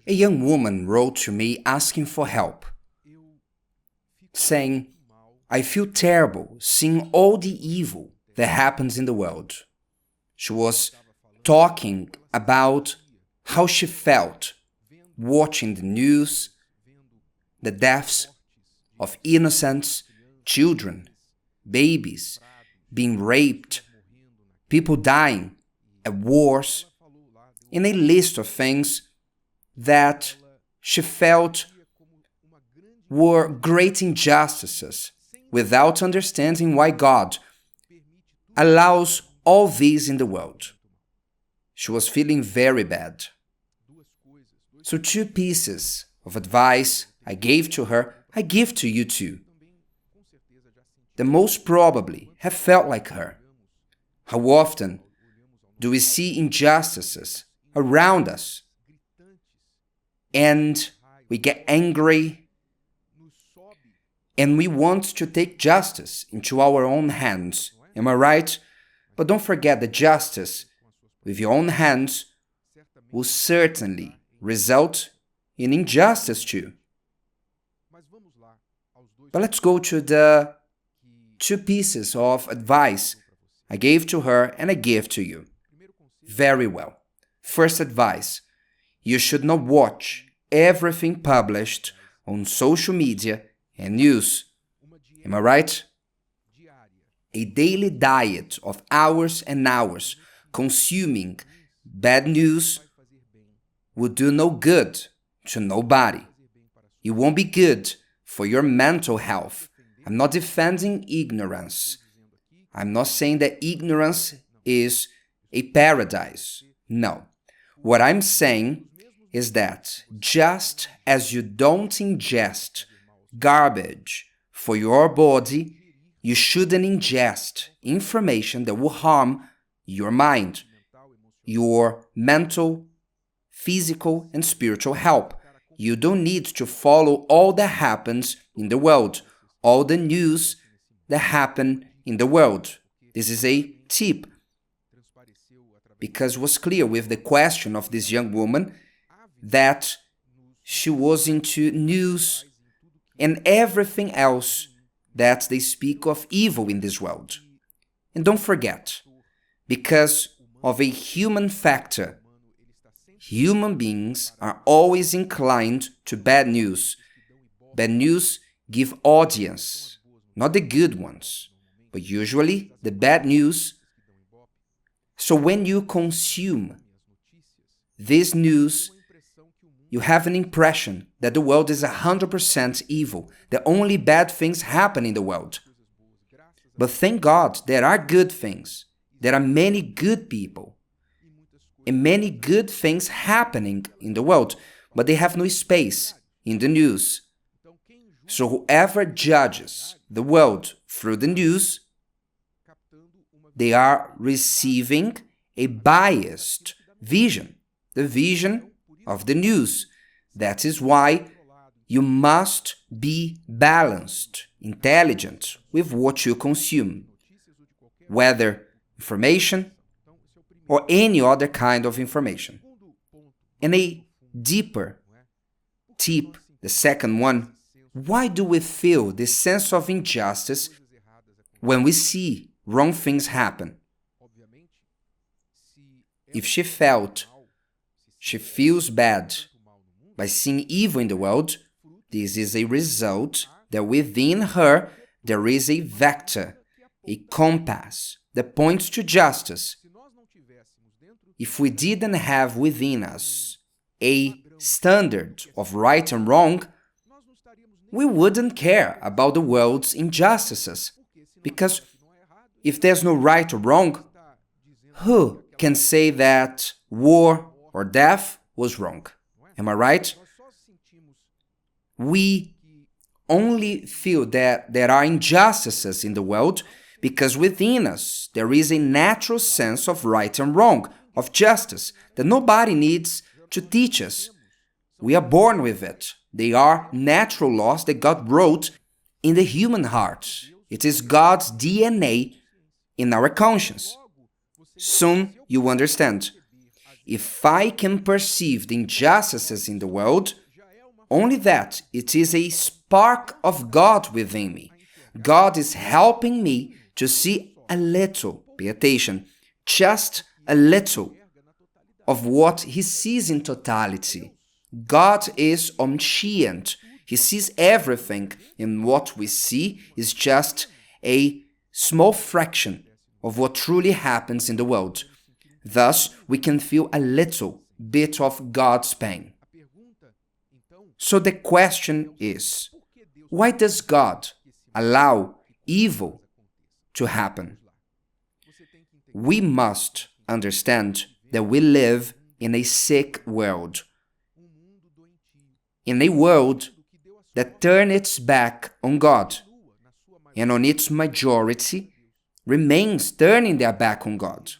A young woman wrote to me asking for help, saying, "I feel terrible seeing all the evil that happens in the world." She was talking about how she felt watching the news, the deaths of innocent children, babies being raped, people dying at wars, and a list of things that she felt were great injustices, without understanding why God allows all these in the world. She was feeling very bad. So, two pieces of advice I gave to her, I give to you too, that most probably have felt like her. How often do we see injustices around us and we get angry and we want to take justice into our own hands? Am I right? But don't forget that justice with your own hands will certainly result in injustice too. But let's go to the two pieces of advice I gave to her and I give to you. Very well. First advice: you should not watch everything published on social media and news. Am I right? A daily diet of hours and hours consuming bad news will do no good to nobody. It won't be good for your mental health. I'm not defending ignorance. I'm not saying that ignorance is a paradise. No. What I'm saying is that just as you don't ingest garbage for your body, you shouldn't ingest information that will harm your mind, your mental, physical, and spiritual health. You don't need to follow all that happens in the world, all the news that happen in the world. This is a tip, because it was clear with the question of this young woman that she was into news and everything else that they speak of evil in this world. And don't forget, because of a human factor, human beings are always inclined to bad news. Bad news give audience, not the good ones, but usually the bad news. So when you consume this news, you have an impression that the world is 100% evil, that only bad things happen in the world. But thank God there are good things. There are many good people and many good things happening in the world, but they have no space in the news. So whoever judges the world through the news, they are receiving a biased vision, the vision of the news. That is why you must be balanced, intelligent with what you consume, whether information or any other kind of information. And a deeper tip, the second one: why do we feel this sense of injustice when we see wrong things happen? If she feels bad by seeing evil in the world, this is a result that within her there is a vector, a compass that points to justice. If we didn't have within us a standard of right and wrong, we wouldn't care about the world's injustices. Because if there's no right or wrong, who can say that war or death was wrong? Am I right? We only feel that there are injustices in the world because within us there is a natural sense of right and wrong, of justice, that nobody needs to teach us. We are born with it. They are natural laws that God wrote in the human heart. It is God's DNA in our conscience. Soon you understand. if I can perceive the injustices in the world, only that it is a spark of God within me. God is helping me to see a little, pay attention, just a little of what He sees in totality. God is omniscient. He sees everything, and what we see is just a small fraction of what truly happens in the world. Thus, we can feel a little bit of God's pain. So the question is, why does God allow evil to happen? We must understand that we live in a sick world, in a world that turns its back on God, and on its majority remains turning their back on God.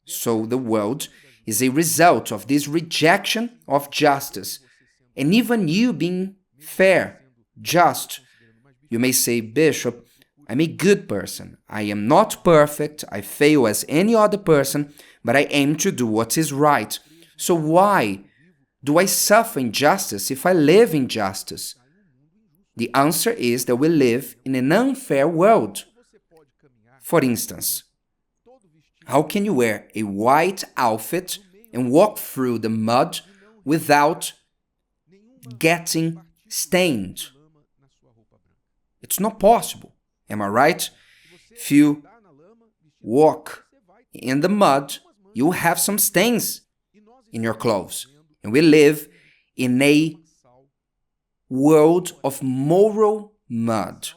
So the world is a result of this rejection of justice, and even you being fair, just. You may say, Bishop, I'm a good person. I am not perfect. I fail as any other person, but I aim to do what is right. So why do I suffer injustice if I live in justice? The answer is that we live in an unfair world. For instance, how can you wear a white outfit and walk through the mud without getting stained? It's not possible. Am I right? If you walk in the mud, you have some stains in your clothes. And we live in a world of moral mud.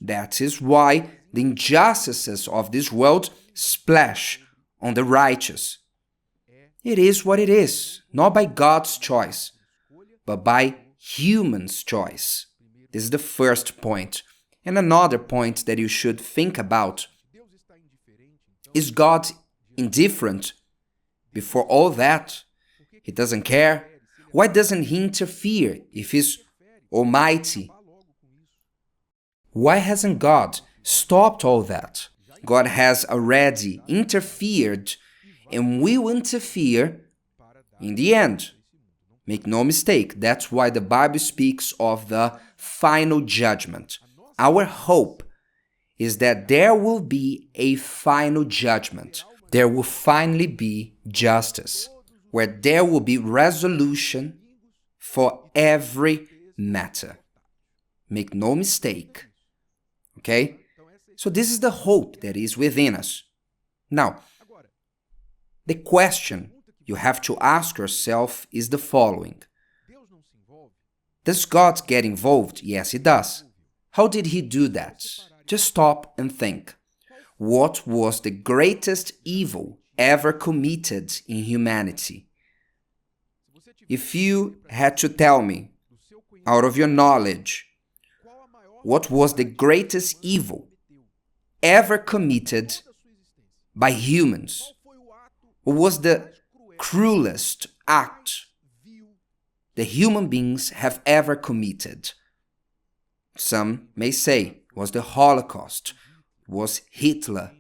That is why the injustices of this world splash on the righteous. It is what it is, not by God's choice, but by humans' choice. This is the first point. And another point that you should think about. Is God indifferent before all that? He doesn't care? Why doesn't He interfere if He's almighty? Why hasn't God stopped all that? God has already interfered and will interfere in the end. Make no mistake, that's why the Bible speaks of the final judgment. Our hope is that there will be a final judgment. There will finally be justice, where there will be resolution for every matter. Make no mistake. Okay? So this is the hope that is within us. Now, the question you have to ask yourself is the following. Does God get involved? Yes, He does. How did He do that? Just stop and think. What was the greatest evil ever committed in humanity? If you had to tell me, out of your knowledge, what was the greatest evil ever committed by humans? What was the cruelest act the human beings have ever committed? Some may say was the Holocaust, was Hitler.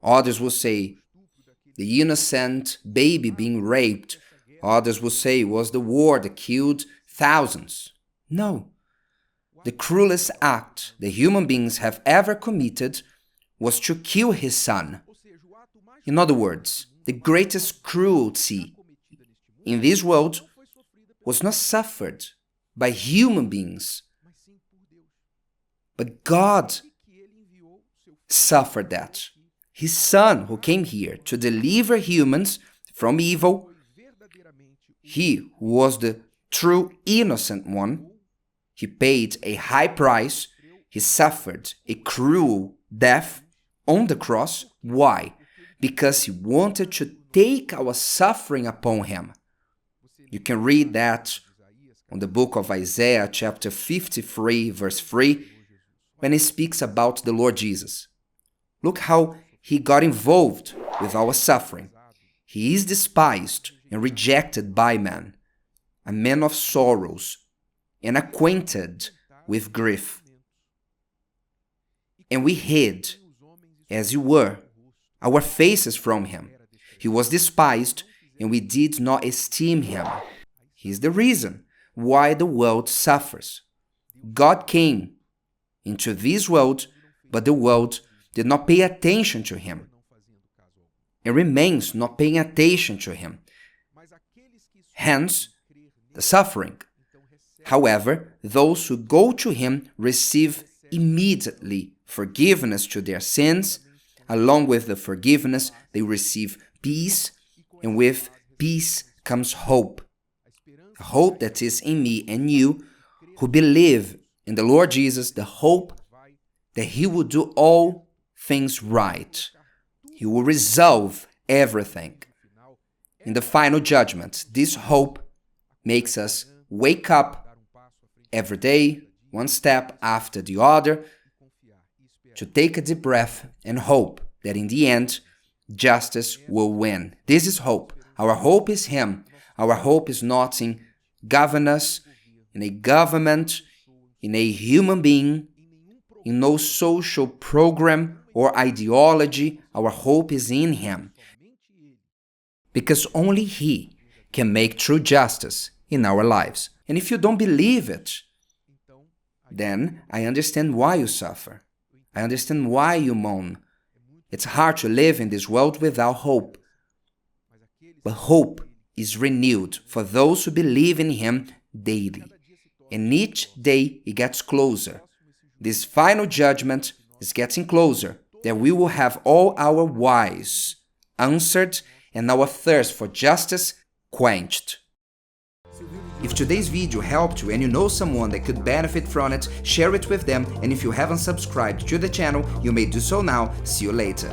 Others will say the innocent baby being raped. Others will say was the war that killed thousands. No. The cruelest act the human beings have ever committed was to kill His Son. In other words, the greatest cruelty in this world was not suffered by human beings, but God suffered that. His Son who came here to deliver humans from evil, He who was the true innocent one, He paid a high price. He suffered a cruel death on the cross. Why? Because He wanted to take our suffering upon Him. You can read that on the book of Isaiah, chapter 53, verse 3, when it speaks about the Lord Jesus. Look how He got involved with our suffering. He is despised and rejected by man, a man of sorrows and acquainted with grief. And we hid, as you were, our faces from Him. He was despised, and we did not esteem him. He is the reason why the world suffers. God came into this world, but the world did not pay attention to him. It remains not paying attention to him. Hence, the suffering. However, those who go to him receive immediately forgiveness to their sins. Along with the forgiveness, they receive peace, and with peace comes hope. A hope that is in me and you who believe in the Lord Jesus, the hope that he will do all things right. He will resolve everything. In the final judgment, this hope makes us wake up every day, one step after the other, to take a deep breath and hope that in the end, justice will win. This is hope. Our hope is him. Our hope is not in governors, in a government, in a human being, in no social program or ideology. Our hope is in him. Because only he can make true justice in our lives. And if you don't believe it, then I understand why you suffer. I understand why you moan. It's hard to live in this world without hope. But hope is renewed for those who believe in him daily. And each day it gets closer. This final judgment is getting closer, that we will have all our whys answered and our thirst for justice quenched. If today's video helped you and you know someone that could benefit from it, share it with them, and if you haven't subscribed to the channel, you may do so now. See you later.